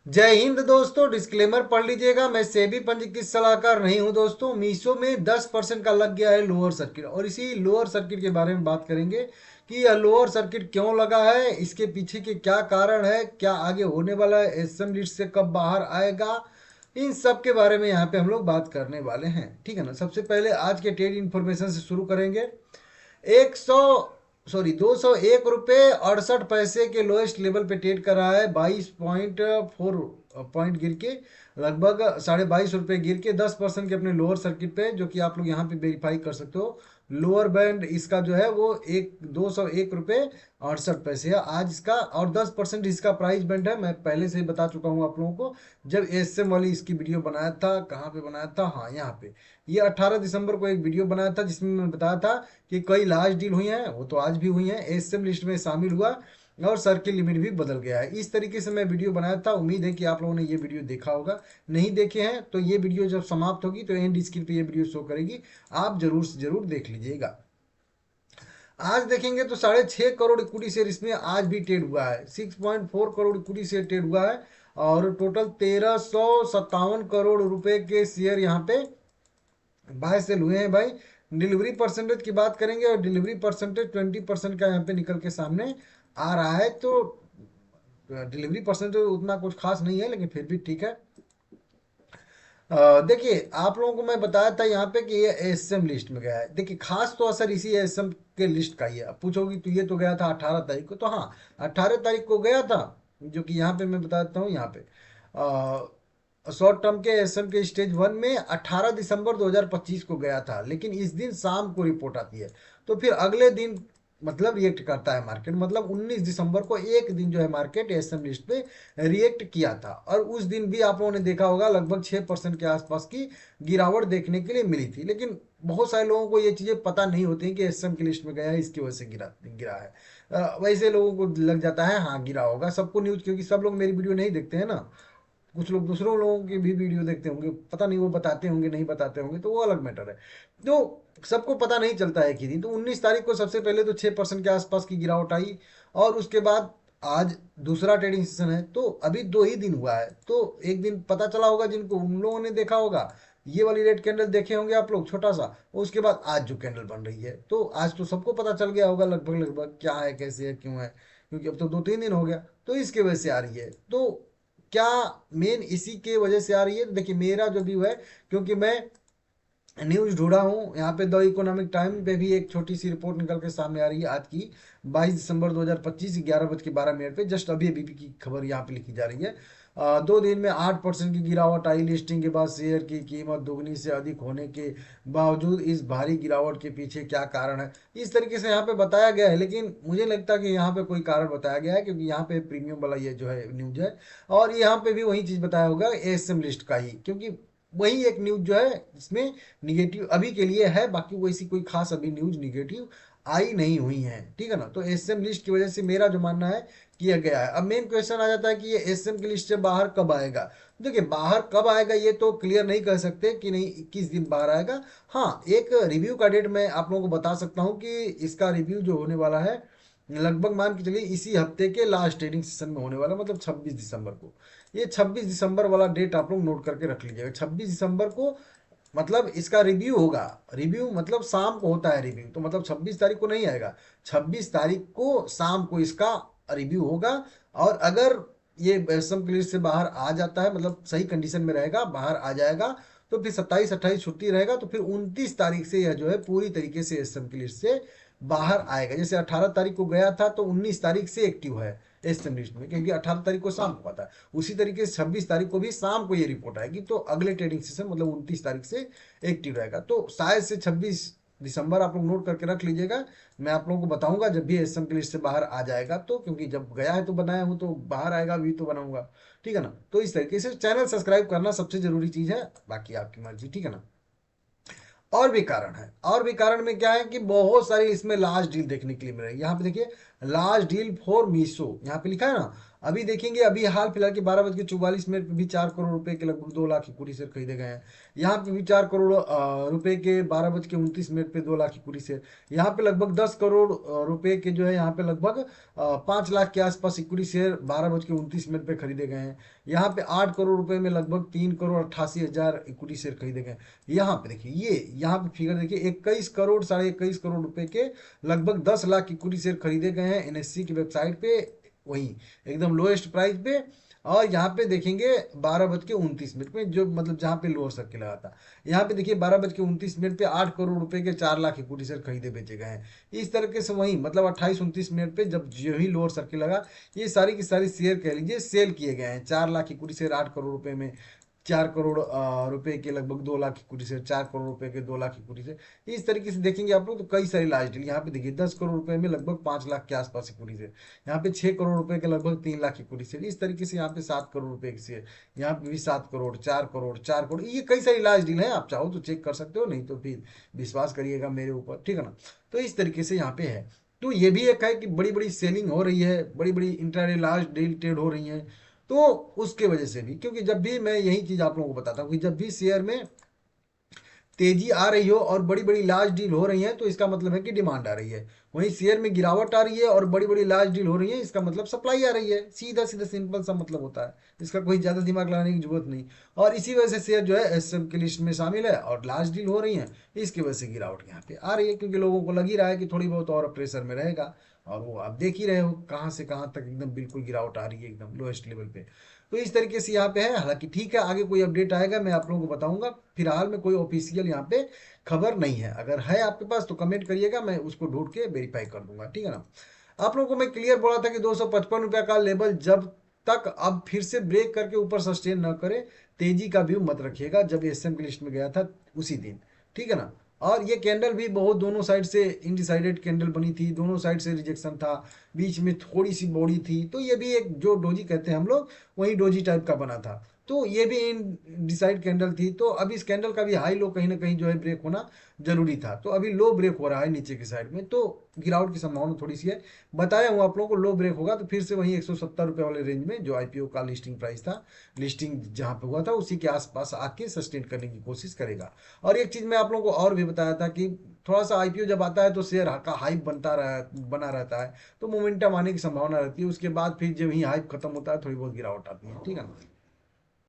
जय हिंद दोस्तों। डिस्क्लेमर पढ़ लीजिएगा, मैं सेबी पंजीकृत सलाहकार नहीं हूं दोस्तों। मीशो में 10% का लग गया है लोअर सर्किट, और इसी लोअर सर्किट के बारे में बात करेंगे कि यह लोअर सर्किट क्यों लगा है, इसके पीछे के क्या कारण है, क्या आगे होने वाला है, एसएम लिस्ट से कब बाहर आएगा, इन सब के बारे में यहाँ पे हम लोग बात करने वाले हैं। ठीक है ना। सबसे पहले आज के ट्रेड इन्फॉर्मेशन से शुरू करेंगे। 201 रुपये 68 पैसे के लोएस्ट लेवल पे ट्रेड कर रहा है। 22.4 पॉइंट गिर के लगभग 22.5 रुपये गिर के 10% के अपने लोअर सर्किट पे, जो कि आप लोग यहाँ पे वेरीफाई कर सकते हो। लोअर बैंड इसका जो है वो 201 रुपये 68 पैसे है आज इसका, और 10% इसका प्राइस बैंड है। मैं पहले से ही बता चुका हूँ आप लोगों को, जब एसएम वाली इसकी वीडियो बनाया था। कहाँ पे बनाया था? हाँ, यहाँ पे। ये 18 दिसंबर को एक वीडियो बनाया था जिसमें मैं बताया था कि कई लार्ज डील हुई हैं, वो तो आज भी हुई हैं, एसएम लिस्ट में शामिल हुआ और सर्किल लिमिट भी बदल गया है। इस तरीके से मैं वीडियो बनाया था। उम्मीद है कि आप लोगों ने ये वीडियो देखा होगा। नहीं देखे हैं तो ये वीडियो जब समाप्त होगी तो एंड स्क्रीन पे ये वीडियो शो करेगी, आप जरूर से जरूर देख लीजिएगा। आज देखेंगे तो 6.5 करोड़ इक्विटी शेयर इसमें आज भी ट्रेड हुआ है। 6.4 करोड़ इक्विटी शेयर ट्रेड हुआ है, और टोटल 1357 करोड़ रुपए के शेयर यहाँ पे बाय सेल हुए हैं भाई। डिलीवरी परसेंटेज की बात करेंगे, और डिलीवरी परसेंटेज 20% का यहाँ पे निकल के सामने आ रहा है। तो डिलीवरी परसेंटेज उतना कुछ खास नहीं है, लेकिन फिर भी ठीक है। देखिए, आप लोगों को मैं बताया था यहाँ पे कि ये एसएम लिस्ट में गया है। देखिए, खास तो असर इसी एसएम के लिस्ट का ही है। अब पूछोगी तो ये तो गया था 18 तारीख को, तो हाँ, 18 तारीख को गया था, जो कि यहाँ पे मैं बताता हूँ। यहाँ पे शॉर्ट टर्म के एसएम के स्टेज 1 में 18 दिसंबर 2025 को गया था, लेकिन इस दिन शाम को रिपोर्ट आती है। तो फिर अगले दिन मतलब रिएक्ट करता है मार्केट, मतलब 19 दिसंबर को एक दिन जो है मार्केट एसएम लिस्ट पे रिएक्ट किया था। और उस दिन भी आप लोगों ने देखा होगा लगभग 6% के आसपास की गिरावट देखने के लिए मिली थी। लेकिन बहुत सारे लोगों को ये चीज़ें पता नहीं होती हैं कि एसएम की लिस्ट में गया है, इसकी वजह से गिरा गिरा है। वैसे लोगों को लग जाता है हाँ गिरा होगा, सबको न्यूज़, क्योंकि सब लोग मेरी वीडियो नहीं देखते हैं ना। कुछ लोग दूसरों लोगों की भी वीडियो देखते होंगे, पता नहीं वो बताते होंगे नहीं बताते होंगे, तो वो अलग मैटर है। तो सबको पता नहीं चलता है कि दिन तो 19 तारीख को सबसे पहले तो 6% के आसपास की गिरावट आई, और उसके बाद आज दूसरा ट्रेडिंग सेशन है, तो अभी 2 ही दिन हुआ है। तो एक दिन पता चला होगा जिनको, उन लोगों ने देखा होगा, ये वाली रेड कैंडल देखे होंगे आप लोग छोटा सा। उसके बाद आज जो कैंडल बन रही है, तो आज तो सबको पता चल गया होगा लगभग लगभग क्या है, कैसे है, क्यों है, क्योंकि अब तो 2-3 दिन हो गया। तो इसके वजह से आ रही है। तो क्या मेन इसी के वजह से आ रही है? देखिए, मेरा जो व्यू है, क्योंकि मैं न्यूज ढूंढा हूँ यहाँ पे, द इकोनॉमिक टाइम पे भी एक छोटी सी रिपोर्ट निकल के सामने आ रही है आज की, 22 दिसंबर 2025 11:12 पे, जस्ट अभी अभी की खबर यहाँ पे लिखी जा रही है। 2 दिन में 8% की गिरावट आई। लिस्टिंग के बाद शेयर की कीमत दोगुनी से अधिक होने के बावजूद इस भारी गिरावट के पीछे क्या कारण है, इस तरीके से यहाँ पे बताया गया है। लेकिन मुझे लगता है कि यहाँ पे कोई कारण बताया गया है, क्योंकि यहाँ पे प्रीमियम वाला ये जो है न्यूज है, और यहाँ पे भी वही चीज़ बताया होगा एसएम लिस्ट का ही, क्योंकि वही एक न्यूज जो है इसमें निगेटिव अभी के लिए है। बाकी वैसी कोई खास अभी न्यूज निगेटिव आई नहीं हुई है। ठीक है ना। तो एसएम लिस्ट की वजह से मेरा जो मानना है किया गया है। अब मेन क्वेश्चन आ जाता है कि ये एसएम की लिस्ट से बाहर कब आएगा। देखिए, बाहर कब आएगा ये तो क्लियर नहीं कर सकते कि नहीं 21 दिन बाहर आएगा। हाँ, एक रिव्यू का डेट मैं आप लोगों को बता सकता हूँ कि इसका रिव्यू जो होने वाला है लगभग मान के चलिए इसी हफ्ते के लास्ट ट्रेडिंग सेशन में होने वाला, मतलब 26 दिसंबर को। ये 26 दिसंबर वाला डेट आप लोग नोट करके रख लीजिएगा। 26 दिसंबर को मतलब इसका रिव्यू होगा। रिव्यू मतलब शाम को होता है रिव्यू, तो मतलब 26 तारीख को नहीं आएगा। 26 तारीख को शाम को इसका रिव्यू होगा। और अगर ये एसएम क्लियर से बाहर आ जाता है, मतलब सही कंडीशन में रहेगा, बाहर आ जाएगा, तो फिर 27-28 छुट्टी रहेगा, तो फिर 29 तारीख से यह जो है पूरी तरीके से एसएम क्लियर से बाहर आएगा। जैसे 18 तारीख को गया था, तो 19 तारीख से एक्टिव है एसएम लिस्ट में, क्योंकि 18 तारीख को शाम को आता है। उसी तरीके से 26 तारीख को भी शाम को ये रिपोर्ट आएगी, तो अगले ट्रेडिंग सेशन मतलब 29 तारीख से एक्टिव रहेगा। तो शायद से 26 दिसंबर आप लोग नोट करके रख लीजिएगा। मैं आप लोगों को बताऊंगा जब भी एसएम की लिस्ट से बाहर आ जाएगा, तो क्योंकि जब गया है तो बनाया हूं, तो बाहर आएगा भी तो बनाऊंगा। ठीक है ना। तो इस तरीके से चैनल सब्सक्राइब करना सबसे जरूरी चीज है, बाकी आपकी मर्जी। ठीक है ना। और भी कारण है, और भी कारण में क्या है कि बहुत सारी इसमें लार्ज डील देखने के लिए मिल रही है। यहाँ पे देखिए, लार्ज डील फॉर मीशो, यहाँ पे लिखा है ना। अभी देखेंगे, अभी हाल फिलहाल के 12:44 पे भी 4 करोड़ रुपए के लगभग 2 लाख इक्विटी शेयर खरीदे गए हैं। यहाँ पे भी 4 करोड़ रुपए के 12:29 पे 2 लाख इक्विटी शेयर। यहाँ पे लगभग 10 करोड़ रुपए के जो है यहाँ पे लगभग 5 लाख के आसपास इक्विटी शेयर 12:29 पे खरीदे गए हैं। यहाँ पे 8 करोड़ रुपए में लगभग 3,88,000 इक्विटी शेयर खरीदे गए। यहाँ पे देखिए, ये यहाँ पे फिगर देखिए, 21 करोड़, साढ़े 21 करोड़ रुपए के लगभग 10 लाख इक्विटी शेयर खरीदे गए हैं एनएससी की वेबसाइट पे, वही एकदम लोएस्ट प्राइस पे। और यहाँ पे देखेंगे 12:29 में, जो मतलब जहाँ पे लोअर सर्किल लगा था, यहाँ पे देखिए 12:29 पे 8 करोड़ रुपए के 4 लाख इक्विटी शेयर खरीदे बेचे गए हैं। इस तरीके से वही मतलब 28-29 पे जब जो ही लोअर सर्किल लगा, ये सारी की सारी शेयर कह लीजिए सेल किए गए हैं। 4 लाख इक्विटी शेयर 8 करोड़ रुपए में, 4 करोड़ रुपए के लगभग 2 लाख इक्विटी शेयर, 4 करोड़ रुपए के 2 लाख इक्विटी शेयर। इस तरीके से देखेंगे आप लोग तो कई सारी लार्ज डील। यहाँ पे देखिए 10 करोड़ रुपए में लगभग 5 लाख के आसपास इक्विटी शेयर। यहाँ पे 6 करोड़ रुपए के लगभग 3 लाख इक्विटी शेयर। इस तरीके से यहाँ पे 7 करोड़ रुपए की शेयर, यहाँ पे भी 7 करोड़, 4 करोड़, 4 करोड़, ये कई सारी लार्ज डील है। आप चाहो तो चेक कर सकते हो, नहीं तो फिर विश्वास करिएगा मेरे ऊपर, ठीक है ना। तो इस तरीके से यहाँ पे है। तो ये भी एक है कि बड़ी बड़ी सेलिंग हो रही है, बड़ी बड़ी इंट्राडे लार्ज डील ट्रेड हो रही है। तो उसके वजह से भी, क्योंकि जब भी मैं यही चीज आप लोगों को बताता हूँ कि जब भी शेयर में तेजी आ रही हो और बड़ी बड़ी लार्ज डील हो रही है, तो इसका मतलब है कि डिमांड आ रही है। वहीं शेयर में गिरावट आ रही है और बड़ी बड़ी लार्ज डील हो रही है, इसका मतलब सप्लाई आ रही है। सीधा सीधा सिंपल सा मतलब होता है, इसका कोई ज्यादा दिमाग लगाने की जरूरत नहीं। और इसी वजह से शेयर जो है एसएम की लिस्ट में शामिल है और लार्ज डील हो रही है, इसकी वजह से गिरावट यहाँ पे आ रही है, क्योंकि लोगों को लग ही रहा है कि थोड़ी बहुत और प्रेशर में रहेगा। और वो आप देख ही रहे हो कहाँ से कहाँ तक एकदम बिल्कुल गिरावट आ रही है, एकदम लोएस्ट लेवल पे। तो इस तरीके से यहाँ पे है। हालांकि ठीक है, आगे कोई अपडेट आएगा मैं आप लोगों को बताऊंगा। फिलहाल में कोई ऑफिशियल यहाँ पे खबर नहीं है। अगर है आपके पास तो कमेंट करिएगा, मैं उसको ढूंढ के वेरीफाई कर दूंगा, ठीक है ना। आप लोगों को मैं क्लियर बोला था कि 255 रुपया का लेवल जब तक अब फिर से ब्रेक करके ऊपर सस्टेन न करे, तेजी का व्यू मत रखिएगा। जब एसएम की लिस्ट में गया था उसी दिन, ठीक है ना। और ये कैंडल भी बहुत दोनों साइड से इनडिसाइडेड कैंडल बनी थी, दोनों साइड से रिजेक्शन था, बीच में थोड़ी सी बॉडी थी। तो ये भी एक जो डोजी कहते हैं हम लोग, वही डोजी टाइप का बना था। तो ये भी इन डिसाइड कैंडल थी। तो अब इस कैंडल का भी हाई लो कहीं ना कहीं जो है ब्रेक होना जरूरी था। तो अभी लो ब्रेक हो रहा है नीचे की साइड में, तो गिरावट की संभावना थोड़ी सी है। बताया हूँ आप लोगों को, लो ब्रेक होगा तो फिर से वही 170 रुपये वाले रेंज में जो आईपीओ का लिस्टिंग प्राइस था, लिस्टिंग जहां पे हुआ था उसी के आसपास आके सस्टेन करने की कोशिश करेगा। और एक चीज मैं आप लोगों को और भी बताया था कि थोड़ा सा आईपीओ जब आता है तो शेयर का हाइप बना रहता है, तो मोमेंटम आने की संभावना रहती है। उसके बाद फिर जब ही हाइप खत्म होता है थोड़ी बहुत गिरावट आती है, ठीक है ना।